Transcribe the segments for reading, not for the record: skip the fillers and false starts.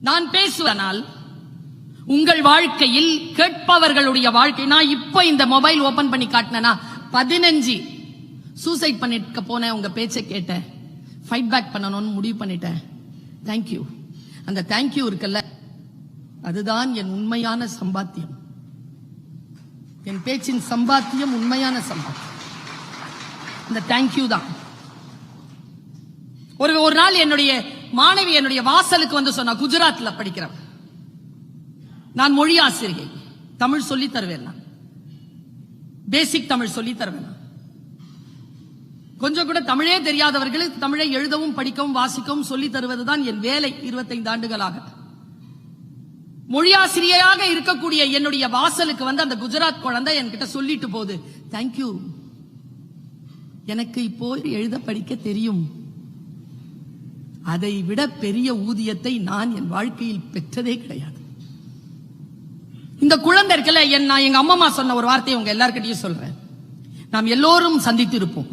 நான் பேசுவதனால் உங்கள் வாழ்க்கையில் கேட்பவர்களுடைய வாழ்க்கை. நான் இப்ப இந்த மொபைல் ஓபன் பண்ணி காட்டினா 15 சூசைட் பண்ணிட்டு போனேன். உங்க பேச்சை கேட்டேன், ஃபைட் பேக் பண்ணணும்னு முடிவு பண்ணிட்டேன். தேங்க்யூ. அந்த தேங்க்யூ இருக்குல்ல, அதுதான் என் உண்மையான சம்பாத்தியம். என் பேச்சின் சம்பாத்தியம் உண்மையான சம்பாத்தியம் இந்த தேங்க்யூ தான். ஒரு நாள் என்னுடைய மாணவி என்னுடைய வாசலுக்கு வந்து சொன்னா, குஜராத்ல படிக்கிறவன், நான் மொழி ஆசிரியை, தமிழ் சொல்லி தருவேன், நான் பேசிக் தமிழ் சொல்லி தருவேன். கொஞ்சம் கூட தமிழே தெரியாதவர்களுக்கு தமிழை எழுதவும் படிக்கவும் வாசிக்கவும் சொல்லி தருவதுதான் என் வேலை 25 ஆண்டுகளாக. மொழியாசிரியராக இருக்கக்கூடிய என்னுடைய வாசலுக்கு வந்து அந்த குஜராத் குழந்தை என்கிட்ட சொல்லிட்டு போகுது, தேங்க்யூ, எனக்கு இப்போ எழுத படிக்க தெரியும். அதை விட பெரிய ஊதியத்தை நான் என் வாழ்க்கையில் பெற்றதே கிடையாது. இந்த குழந்தை இருக்கல, நான் எங்க அம்மா சொன்ன ஒரு வார்த்தையை உங்க எல்லார்கிட்டையும் சொல்றேன். நாம் எல்லோரும் சந்தித்து இருப்போம்.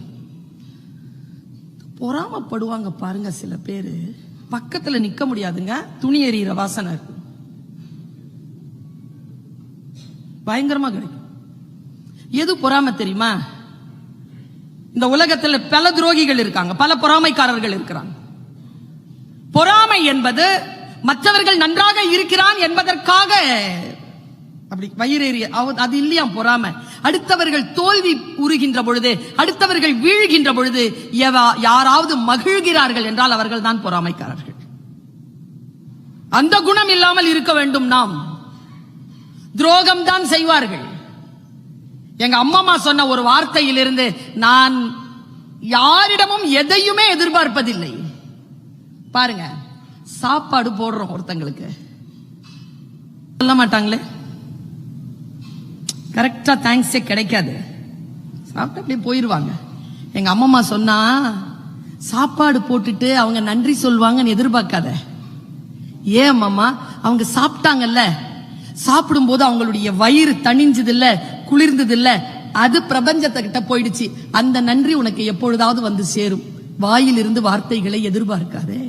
பொறாமப்படுவாங்க பாருங்க சில பேரு, பக்கத்துல நிக்க முடியாதுங்க, துணி எறிகிற வாசனை இருக்கு, பயங்கரமா கிடைக்கும். எது பொறாம தெரியுமா? இந்த உலகத்தில் பல துரோகிகள் இருக்காங்க, பல பொறாமைக்காரர்கள் இருக்கிறாங்க. பொறாமை என்பது மற்றவர்கள் நன்றாக இருக்கிறான் என்பதற்காக அப்படி வயிறேறிய அது இல்லையா பொறாமை. அடுத்தவர்கள் தோல்வி உறுகின்ற பொழுது, அடுத்தவர்கள் வீழ்கின்ற பொழுது யாராவது மகிழ்கிறார்கள் என்றால் அவர்கள் தான் பொறாமைக்காரர்கள். அந்த குணம் இல்லாமல் இருக்க வேண்டும். நாம் துரோகம் தான் செய்வார்கள். எங்க அம்மா சொன்ன ஒரு வார்த்தையிலிருந்து நான் யாரிடமும் எதையுமே எதிர்பார்ப்பதில்லை. பாருங்க, சாப்பாடு போடுறோம் ஒருத்தங்களுக்கு, சொல்ல மாட்டாங்களே, கரெக்டா தேங்க்ஸே கிடைக்காது, சாப்பிட்டு அப்படியே போயிருவாங்க. எங்க அம்மா சொன்னா, சாப்பாடு போட்டுட்டு அவங்க நன்றி சொல்வாங்கன்னு எதிர்பார்க்காத. ஏன் அம்மா? அவங்க சாப்பிட்டாங்கல்ல, சாப்பிடும் போது அவங்களுடைய வயிறு தணிஞ்சது இல்ல, குளிர்ந்தது இல்ல, அது பிரபஞ்சத்தை கிட்ட போயிடுச்சு. அந்த நன்றி உனக்கு எப்பொழுதாவது வந்து சேரும். வாயில் இருந்து வார்த்தைகளை எதிர்பார்க்காதே.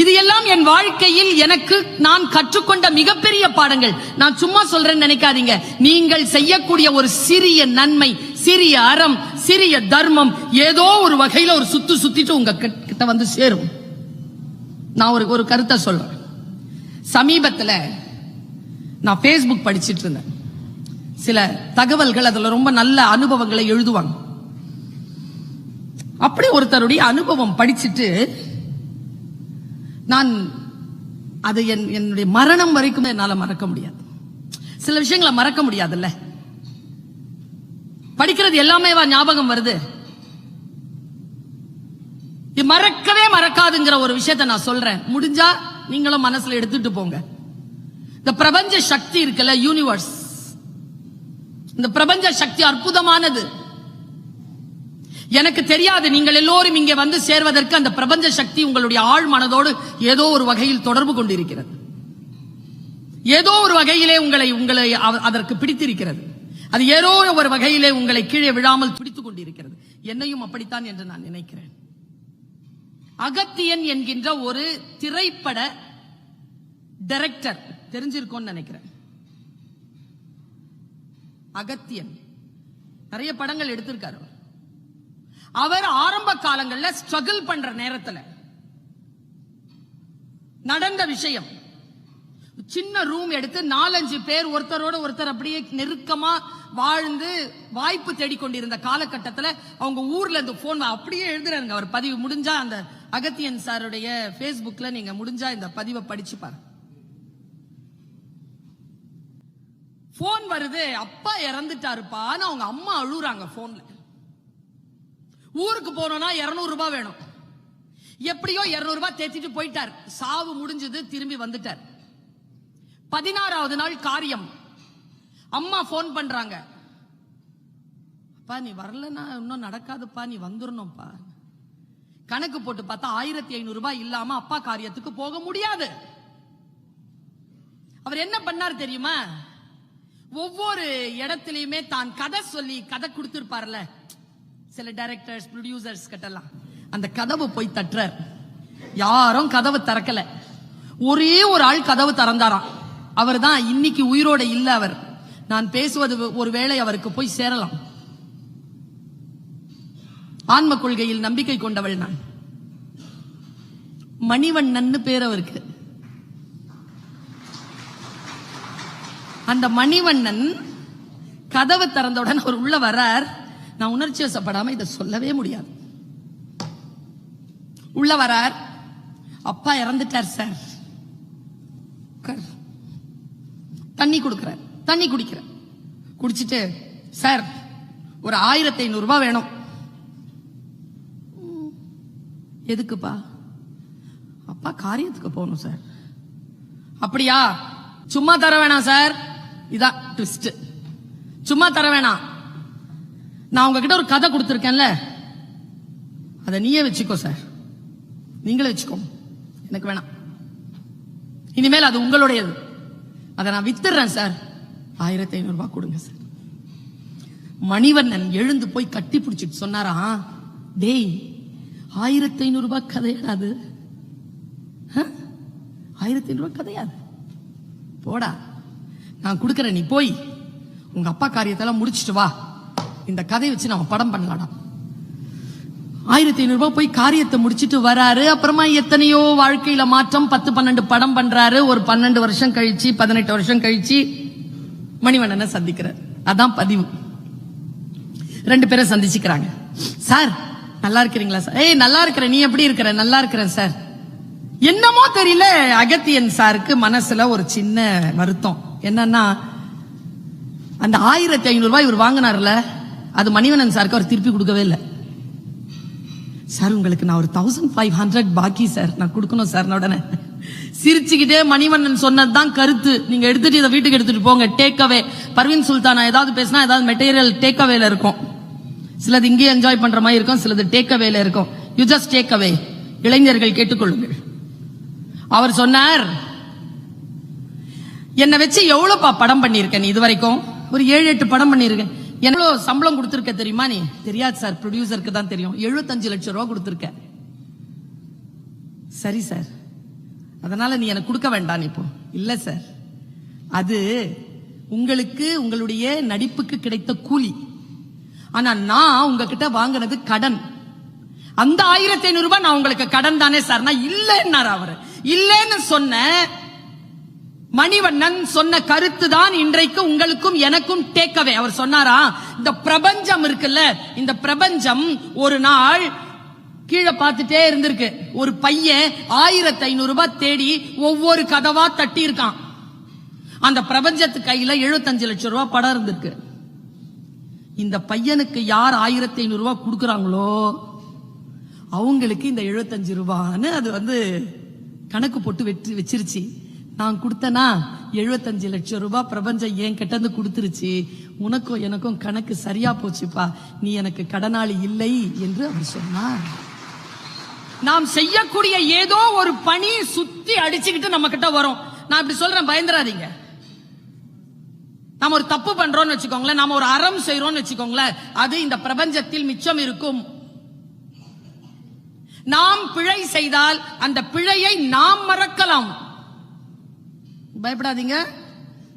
இது எல்லாம் என் வாழ்க்கையில் எனக்கு நான் கற்றுக்கொண்ட மிகப்பெரிய பாடங்கள். நான் சும்மா சொல்றேன்னு நினைக்காதீங்க. நீங்கள் செய்யக்கூடிய ஒரு சிறிய நன்மை, சிறிய அறம், சிறிய தர்மம் ஏதோ ஒரு வகையில ஒரு சுத்திட்டு உங்க கிட்ட வந்து சேரும். நான் ஒரு கருத்தை சொல்றேன். சமீபத்துல நான் பேஸ்புக் படிச்சிட்டு இருந்தேன். சில தகவல்கள் அதுல ரொம்ப நல்ல அனுபவங்களை எழுதுவாங்க. அப்படி ஒருத்தருடைய அனுபவம் படிச்சுட்டு நான் அது என்னுடைய மரணம் வரைக்கும் என்னால மறக்க முடியாது. சில விஷயங்களை மறக்க முடியாதுல்ல, படிக்கிறது எல்லாமே ஞாபகம் வருது. மறக்கவே மறக்காதுங்கிற ஒரு விஷயத்தை நான் சொல்றேன். முடிஞ்சா நீங்களும் மனசுல எடுத்துட்டு போங்க. இந்த பிரபஞ்ச சக்தி இருக்குல்ல, யூனிவர்ஸ், இந்த பிரபஞ்ச சக்தி அற்புதமானது. எனக்கு தெரியாது, நீங்கள் எல்லோரும் இங்கே வந்து சேர்வதற்கு அந்த பிரபஞ்ச சக்தி உங்களுடைய ஆழ் மனதோடு ஏதோ ஒரு வகையில் தொடர்பு கொண்டிருக்கிறது. ஏதோ ஒரு வகையிலே உங்களை அதற்கு பிடித்திருக்கிறது. அது ஏதோ ஒரு வகையிலே உங்களை கீழே விழாமல் பிடித்துக் கொண்டிருக்கிறது. என்னையும் அப்படித்தான் என்று நான் நினைக்கிறேன். அகத்தியன் என்கின்ற ஒரு திரைப்பட டைரக்டர் தெரிஞ்சிருக்கும்னு நினைக்கிறேன். அகத்தியன் நிறைய படங்கள் எடுத்திருக்காரு. அவர் ஆரம்ப காலங்களில் ஸ்ட்ரகிள் பண்ற நேரத்தில் நடந்த விஷயம், சின்ன ரூம் எடுத்து 4-5 பேர் ஒருத்தரோட ஒருத்தர் அப்படியே நெருக்கமா வாழ்ந்து வாய்ப்பு தேடிக்கொண்டிருந்த காலகட்டத்தில் அவங்க ஊர்ல இருந்து போன் அப்படியே எழுதுறாங்க. அவர் பதிவு முடிஞ்சா அந்த அகத்தியன் சாருடைய பேஸ்புக்ல நீங்க முடிஞ்சா இந்த பதிவை படிச்சு பாருங்க. போன் வருது, அப்பா இறந்துட்டாருப்பான்னு அவங்க அம்மா அழுறாங்க போன்ல. ஊருக்கு போனோம்னா 200 ரூபாய் வேணும். எப்படியோ 200 ரூபாய் தேத்திட்டு போயிட்டார். சாவு முடிஞ்சது, திரும்பி வந்துட்டார். 16வது நாள் காரியம். அம்மா போன் பண்றாங்க, அப்பா நீ வரலன்னா இன்னும் நடக்காதுப்பா, நீ வந்துடணும்ப்பா. கணக்கு போட்டு பார்த்தா 1500 ரூபாய் இல்லாம அப்பா காரியத்துக்கு போக முடியாது. அவர் என்ன பண்ணார் தெரியுமா? ஒவ்வொரு இடத்திலையுமே தான் கதை சொல்லி கதை கொடுத்திருப்பார்ல சில டைரக்டர்ஸ், ப்ரொடியூசர்ஸ் கிட்டலாம், அந்த கதவை போய் தட்டுறார். யாரும் கதவை திறக்கல. ஒரே ஒரு ஆள் கதவு திறந்தாராம். அவர் தான் இன்னைக்கு உயிரோட இல்ல. அவர், நான் பேசுவது ஒருவேளை அவருக்கு போய் சேரலாம். ஆன்ம கொள்கையில் நம்பிக்கை கொண்டவள் நான். மணிவண்ணன் பேர் அவருக்கு. அந்த மணிவண்ணன் கதவு திறந்தவுடன் அவர் உள்ள வரார். நான் உணர்ச்சி வசப்படாம இதை சொல்லவே முடியாது. உள்ள வரார். அப்பா இறந்துட்டார் சார். தண்ணி கொடுக்கிறார். தண்ணி குடிக்கிற. குடிச்சிட்டு, சார் ஒரு 1500 ரூபாய் வேணும். எதுக்குப்பா? அப்பா காரியத்துக்கு போகணும் சார். அப்படியா? சும்மா தர வேணாம் சார். இதான் ட்விஸ்ட். சும்மா தர வேணாம். நான் உங்ககிட்ட ஒரு கதை கொடுத்திருக்கேன்ல, அதை நீயே வச்சுக்கோ சார். நீங்களே வச்சுக்கோ, எனக்கு வேணாம். இனிமேல் அது உங்களுடையது. அதை நான் வித்துறேன் சார். 1500 ரூபாய் கொடுங்க சார். மணிவண்ணன் எழுந்து போய் கட்டி பிடிச்சிட்டு சொன்னாரா, டேய் 1500 ரூபாய் கதையாது. 1500 ரூபாய் கதையாது. போடா, நான் கொடுக்கறேன். நீ போய் உங்க அப்பா காரியத்தெல்லாம் முடிச்சிட்டு வா. இந்த கதையை வச்சு நம்ம படம் பண்ணலாம். 1500 ரூபாய் போய் காரியத்தை முடிச்சிட்டு வராரு. அப்புறமா எத்தனையோ வாழ்க்கையில மாற்றம். 10-12 படம் பண்றாரு. ஒரு 12 வருஷம் கழிச்சு, 18 வருஷம் கழிச்சு மணிவண்ணனை சந்திக்கிறார். அதான் பதிவு. 2 பேரை சந்திச்சுக்கிறாங்க. சார் நல்லா இருக்கிறீங்களா சார்? ஏய் நல்லா இருக்கிறேன். நீ எப்படி இருக்கிற? நல்லா இருக்கிறேன் சார். என்னமோ தெரியல, அகத்தியன் சாருக்கு மனசுல ஒரு சின்ன வருத்தம். என்னன்னா, அந்த 1500 ரூபாய் இவர் வாங்கினார்ல, அது மணிவண்ணன் சாருக்கு அவர் திருப்பி கொடுக்கவே இல்லை. சார் உங்களுக்கு நான் ஒரு 1500 பாக்கி சார், நான் கொடுக்கணும் சார். உடனே சிரிச்சுக்கிட்டே மணிவண்ணன் சொன்னதுதான் கருத்து. நீங்க எடுத்துட்டு இதை வீட்டுக்கு எடுத்துட்டு போங்க. Take away. பர்வீன் சுல்தானா ஏதாவது பேசினா ஏதாவது மெட்டீரியல் டேக் அவேல இருக்கும். சிலது இங்கே என்ஜாய் பண்ற மாதிரி இருக்கும், சிலது டேக் அவேல இருக்கும். You just take away. இளைஞர்கள் கேட்டுக்கொள்ளுங்கள். அவர் சொன்னார், என்னை வச்சு எவ்வளவுப்பா படம் பண்ணிருக்க நீ? இது வரைக்கும் ஒரு 7-8 படம் பண்ணிருக்கேன். எவ்வளவு சம்பளம் கொடுத்திருக்க தெரியுமா நீ? தெரியாது சார், ப்ரொடியூசருக்கு தான் தெரியும். 75 லட்சம் ரூபாய் கொடுத்திருக்க. சரி சார், அதனால நீ எனக்கு கொடுக்க வேண்டாம். இப்போ இல்ல சார், அது உங்களுக்கு உங்களுடைய நடிப்புக்கு கிடைத்த கூலி. ஆனா நான் உங்ககிட்ட வாங்கினது கடன். அந்த 1500 ரூபாய் நான் உங்களுக்கு கடன் தானே சார். நான் இல்லைன்னாரு அவரு. இல்லைன்னு சொன்ன மணிவண்ணன் சொன்ன கருத்து தான் இன்றைக்கு உங்களுக்கும் எனக்கும் டேக்கவே. அவர் சொன்னாரா, இந்த பிரபஞ்சம் இருக்குல்ல, இந்த பிரபஞ்சம் ஒரு நாள் கீழே பார்த்துட்டே இருந்திருக்கு. ஒரு பையன் 1500 ரூபாய் தேடி ஒவ்வொரு கதவா தட்டி இருக்கான். அந்த பிரபஞ்சத்து கையில 75 லட்சம் ரூபாய் படம் இருந்திருக்கு. இந்த பையனுக்கு யார் 1500 ரூபாய் கொடுக்கறாங்களோ அவங்களுக்கு இந்த 75 ரூபான்னு அது கணக்கு போட்டு வச்சிருச்சு. நான் கொடுத்தனா 75 லட்சம் ரூபாய் பிரபஞ்சம் என் கிட்ட இருந்து கொடுத்துருச்சு. உனக்கும் எனக்கும் கணக்கு சரியா போச்சுப்பா, நீ எனக்கு கடனாளி இல்லை என்று அவர் சொன்னார். நாம் செய்யக்கூடிய ஏதோ ஒரு பணி சுத்தி அடிச்சுக்கிட்டு நம்ம கிட்ட வரும். நான் இப்படி சொல்றேன், பயந்துராதீங்க. நாம ஒரு தப்பு பண்றோம்னு வச்சுக்கோங்களேன், நாம ஒரு அறம் செய்யறோம்னு வச்சுக்கோங்களேன், அது இந்த பிரபஞ்சத்தில் மிச்சம் இருக்கும். நாம் பிழை செய்தால் அந்த பிழையை நாம் மறக்கலாம். பயப்படாதீங்க,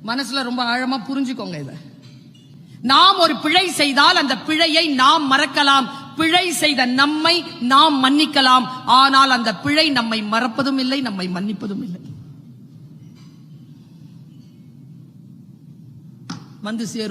மனசுல ரொம்ப ஆழமா புரிஞ்சுக்கோங்க இத. நாம் ஒரு பிழை செய்தால் அந்த பிழையை நாம் மறக்கலாம். பிழை செய்த நம்மை நாம் மன்னிக்கலாம். ஆனால் அந்த பிழை நம்மை மறப்பதும் இல்லை, நம்மை மன்னிப்பதும் இல்லை. வந்து சேரும்.